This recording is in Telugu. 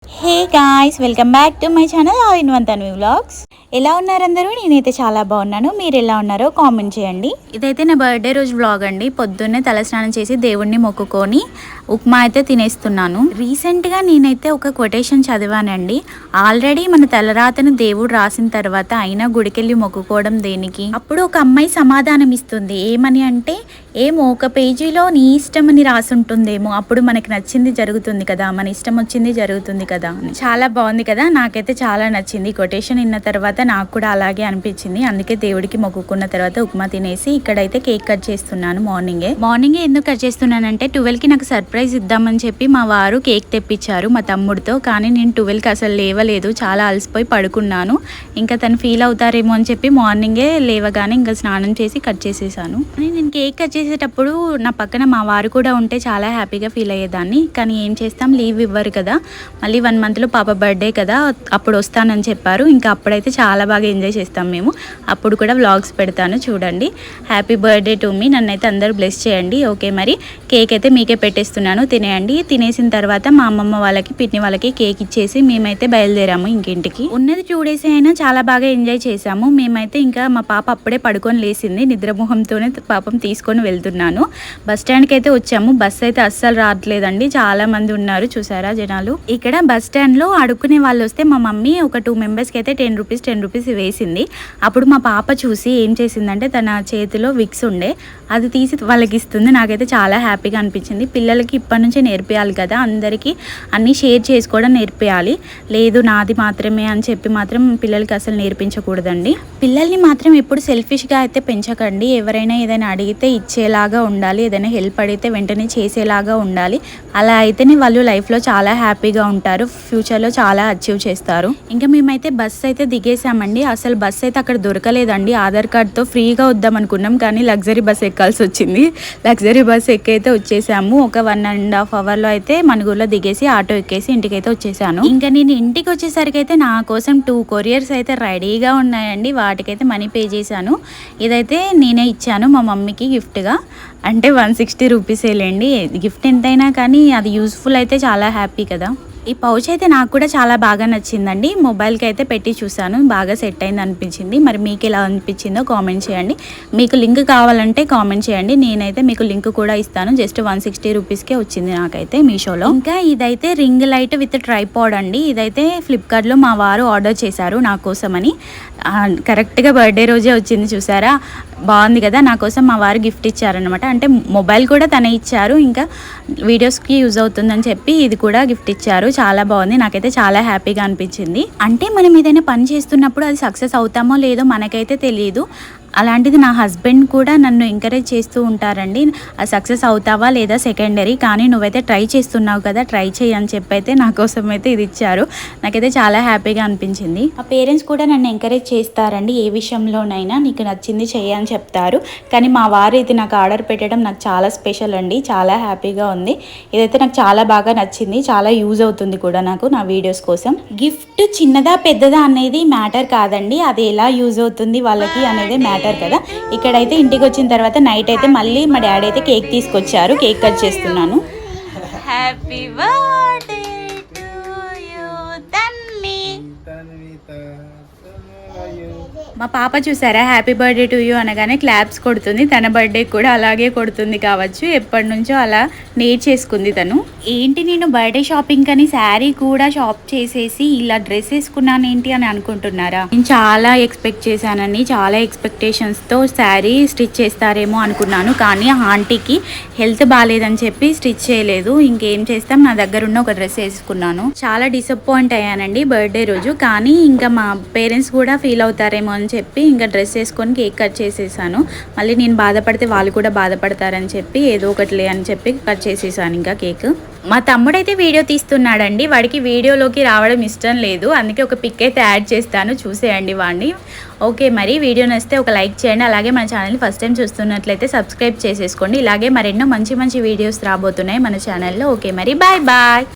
Hey guys, welcome back to my channel all in one Tanvi vlogs. ఎలా ఉన్నారు అందరూ? నేనైతే చాలా బాగున్నాను. మీరు ఎలా ఉన్నారో కామెంట్ చేయండి. ఇదైతే నా బర్త్డే రోజు వ్లాగ్ అండి. పొద్దున్నే తలస్నానం చేసి దేవుణ్ణి మొక్కుకొని ఉప్మా అయితే తినేస్తున్నాను. రీసెంట్గా నేనైతే ఒక కొటేషన్ చదివానండి. ఆల్రెడీ మన తలరాతను దేవుడు రాసిన తర్వాత అయినా గుడికెళ్ళి మొక్కుకోవడం దేనికి? అప్పుడు ఒక అమ్మాయి సమాధానం ఇస్తుంది. ఏమని అంటే, ఏమో ఒక పేజీలో నీ ఇష్టం అని రాసుంటుందేమో, అప్పుడు మనకి నచ్చింది జరుగుతుంది కదా, మన ఇష్టం వచ్చింది జరుగుతుంది కదా. చాలా బాగుంది కదా, నాకైతే చాలా నచ్చింది. కొటేషన్ విన్న తర్వాత నాకు కూడా అలాగే అనిపించింది. అందుకే దేవుడికి మొక్కుకున్న తర్వాత ఉప్మా తినేసి ఇక్కడైతే కేక్ కట్ చేస్తున్నాను. మార్నింగే ఎందుకు కట్ చేస్తున్నానంటే 12కి నాకు సర్ప్రైజ్ ఇద్దామని చెప్పి మా వారు కేక్ తెప్పించారు మా తమ్ముడితో. కానీ నేను 12కి అసలు లేవలేదు, చాలా అలసిపోయి పడుకున్నాను. ఇంకా తను ఫీల్ అవుతారేమో అని చెప్పి మార్నింగే లేవగానే ఇంకా స్నానం చేసి కట్ చేసేసాను. నేను కేక్ కట్ చేసేటప్పుడు నా పక్కన మా వారు కూడా ఉంటే చాలా హ్యాపీగా ఫీల్ అయ్యేదాన్ని. కానీ ఏం చేస్తాం, లీవ్ ఇవ్వరు కదా. మళ్ళీ 1 మంత్లో పాప బర్త్డే కదా, అప్పుడు వస్తానని చెప్పారు. ఇంకా అప్పుడైతే చాలా బాగా ఎంజాయ్ చేస్తాం మేము. అప్పుడు కూడా వ్లాగ్స్ పెడతాను చూడండి. హ్యాపీ బర్త్డే టు మీ, నన్నైతే అందరూ బ్లెస్ చేయండి. ఓకే, మరి కేక్ అయితే మీకే పెట్టేస్తున్నాను, తినేయండి. తినేసిన తర్వాత మా అమ్మమ్మ వాళ్ళకి పిన్ని వాళ్ళకి కేక్ ఇచ్చేసి మేమైతే బయలుదేరాము ఇంకింటికి. ఉన్నది 2 days అయినా చాలా బాగా ఎంజాయ్ చేసాము మేమైతే. ఇంకా మా పాప అప్పుడే పడుకొని లేసింది, నిద్రమోహంతోనే పాపం తీసుకొని వెళ్తున్నాను. బస్ స్టాండ్కి అయితే వచ్చాము. బస్ అయితే అస్సలు రావట్లేదండి, చాలా మంది ఉన్నారు చూసారా జనాలు. ఇక్కడ బస్ స్టాండ్లో అడుక్కునే వాళ్ళు వస్తే మా మమ్మీ ఒక 2 మెంబర్స్కి అయితే 10 రూపీస్ వేసింది. అప్పుడు మా పాప చూసి ఏం చేసిందంటే, తన చేతిలో విక్స్ ఉండే, అది తీసి వాళ్ళకి ఇస్తుంది. నాకైతే చాలా హ్యాపీగా అనిపించింది. పిల్లలకి ఇప్పటి నుంచే నేర్పియాలి కదా, అందరికీ అన్నీ షేర్ చేసుకోవడం నేర్పియాలి. లేదు నాది మాత్రమే అని చెప్పి మాత్రం పిల్లలకి అసలు నేర్పించకూడదండి. పిల్లల్ని మాత్రం ఎప్పుడు సెల్ఫిష్గా అయితే పెంచకండి. ఎవరైనా ఏదైనా అడిగితే ఇచ్చేలాగా ఉండాలి, ఏదైనా హెల్ప్ అడిగితే వెంటనే చేసేలాగా ఉండాలి. అలా అయితేనే వాళ్ళు లైఫ్లో చాలా హ్యాపీగా ఉంటారు, ఫ్యూచర్లో చాలా అచీవ్ చేస్తారు. ఇంకా మేమైతే బస్సు అయితే దిగేసామండి. అసలు బస్సు అయితే అక్కడ దొరకలేదండి. ఆధార్ కార్డ్తో ఫ్రీగా వద్దాం అనుకున్నాం, కానీ లగ్జరీ బస్ ఎక్కాల్సి వచ్చింది. లగ్జరీ బస్ ఎక్కైతే వచ్చేసాము. ఒక 1.5 అవర్లో అయితే మనుగురులో దిగేసి ఆటో ఎక్కేసి ఇంటికైతే వచ్చేసాను. ఇంకా నేను ఇంటికి వచ్చేసరికి అయితే నా కోసం 2 కొరియర్స్ అయితే రెడీగా ఉన్నాయండి. వాటికైతే మనీ పే చేశాను. ఇదైతే నేనే ఇచ్చాను మా మమ్మీకి గిఫ్ట్గా. అంటే 160 రూపీసేలేండి. గిఫ్ట్ ఎంతైనా కానీ అది యూస్ఫుల్ అయితే చాలా హ్యాపీ కదా. ఈ పౌచ్ అయితే నాకు కూడా చాలా బాగా నచ్చిందండి. మొబైల్కి అయితే పెట్టి చూసాను, బాగా సెట్ అయింది అనిపించింది. మరి మీకు ఎలా అనిపించిందో కామెంట్ చేయండి. మీకు లింక్ కావాలంటే కామెంట్ చేయండి, నేనైతే మీకు లింక్ కూడా ఇస్తాను. జస్ట్ 160 రూపీస్కే వచ్చింది నాకైతే మీషోలో. ఇంకా ఇదైతే రింగ్ లైట్ విత్ ట్రైపాడ్ అండి. ఇదైతే ఫ్లిప్కార్ట్లో మా వారు ఆర్డర్ చేశారు నా కోసమని. కరెక్ట్గా బర్త్డే రోజే వచ్చింది చూసారా, బాగుంది కదా. నా కోసం మా వారు గిఫ్ట్ ఇచ్చారనమాట. అంటే మొబైల్ కూడా తనే ఇచ్చారు, ఇంకా వీడియోస్కి యూజ్ అవుతుందని చెప్పి ఇది కూడా గిఫ్ట్ ఇచ్చారు. చాలా బాగుంది, నాకైతే చాలా హ్యాపీగా అనిపించింది. అంటే మనం ఏదైనా పని చేస్తున్నప్పుడు అది సక్సెస్ అవుతామో లేదో మనకైతే తెలియదు. అలాంటిది నా హస్బెండ్ కూడా నన్ను ఎంకరేజ్ చేస్తూ ఉంటారండి. సక్సెస్ అవుతావా లేదా సెకండరీ, కానీ నువ్వైతే ట్రై చేస్తున్నావు కదా, ట్రై చేయి అని చెప్పి అయితే నా కోసం అయితే ఇది ఇచ్చారు. నాకైతే చాలా హ్యాపీగా అనిపించింది. మా పేరెంట్స్ కూడా నన్ను ఎంకరేజ్ చేస్తారండి, ఏ విషయంలోనైనా నీకు నచ్చింది చెయ్యి అని చెప్తారు. కానీ మా వారు ఇది నాకు ఆర్డర్ పెట్టడం నాకు చాలా స్పెషల్ అండి, చాలా హ్యాపీగా ఉంది. ఇదైతే నాకు చాలా బాగా నచ్చింది, చాలా యూజ్ అవుతుంది కూడా నాకు నా వీడియోస్ కోసం. గిఫ్ట్ చిన్నదా పెద్దదా అనేది మ్యాటర్ కాదండి, అది ఎలా యూజ్ అవుతుంది వాళ్ళకి అనేది మ్యాటర్ కదా. ఇక్కడైతే ఇంటికి వచ్చిన తర్వాత నైట్ అయితే మళ్ళీ మా డాడీ అయితే కేక్ తీసుకొచ్చారు, కేక్ కట్ చేస్తున్నాను. Happy birthday to you Tanvi. మా పాప చూసారా, హ్యాపీ బర్త్డే టు యూ అనగానే క్లాప్స్ కొడుతుంది. తన బర్త్డే కూడా అలాగే కొడుతుంది కావచ్చు, ఎప్పటి నుంచో అలా నేర్చేసుకుంది తను. ఏంటి నేను బర్త్డే షాపింగ్ అని శారీ కూడా షాప్ చేసేసి ఇలా డ్రెస్ వేసుకున్నాను ఏంటి అని అనుకుంటున్నారా? నేను చాలా ఎక్స్పెక్ట్ చేశానని, చాలా ఎక్స్పెక్టేషన్స్తో శారీ స్టిచ్ చేస్తారేమో అనుకున్నాను. కానీ ఆంటీకి హెల్త్ బాగాలేదని చెప్పి స్టిచ్ చేయలేదు. ఇంకేం చేస్తాం, నా దగ్గర ఉన్న ఒక డ్రెస్ వేసుకున్నాను. చాలా డిసప్పాయింట్ అయ్యానండి బర్త్డే రోజు. కానీ ఇంకా మా పేరెంట్స్ కూడా ఫీల్ అవుతారేమో అని చెప్పి ఇంకా డ్రెస్ వేసుకొని కేక్ కట్ చేసేసాను. మళ్ళీ నేను బాధపడితే వాళ్ళు కూడా బాధపడతారని చెప్పి ఏదో ఒకటిలే అని చెప్పి కట్ చేసేసాను ఇంకా కేక్. మా తమ్ముడైతే వీడియో తీస్తున్నాడండి, వాడికి వీడియోలోకి రావడం ఇష్టం లేదు, అందుకే ఒక పిక్ అయితే యాడ్ చేస్తాను, చూసేయండి వాడిని. ఓకే, మరి వీడియో నచ్చితే ఒక లైక్ చేయండి. అలాగే మన ఛానల్ని ఫస్ట్ టైం చూస్తున్నట్లయితే సబ్స్క్రైబ్ చేసేసుకోండి. ఇలాగే మరెన్నో మంచి మంచి వీడియోస్ రాబోతున్నాయి మన ఛానల్లో. ఓకే, మరి బాయ్ బాయ్.